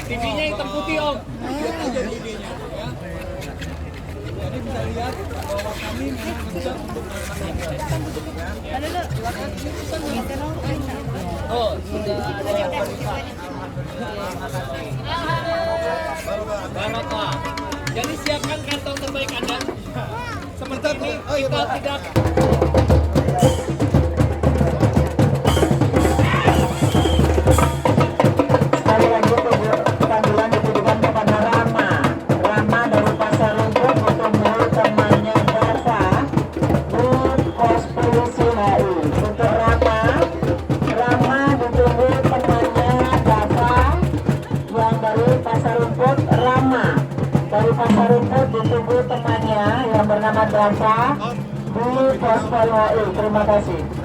TV-nya hitam putih om. Lihat aja TV-nya. Ya. Jadi bisa lihat bahwa kami memang bisa untuk oh, sudah ada yang berlipat. Barokah. Jadi siapkan kantong terbaik Anda. Seperti ini kita tidak dari Pasar Rumput ditunggu temannya yang bernama Dava di Pos Polri. Terima kasih.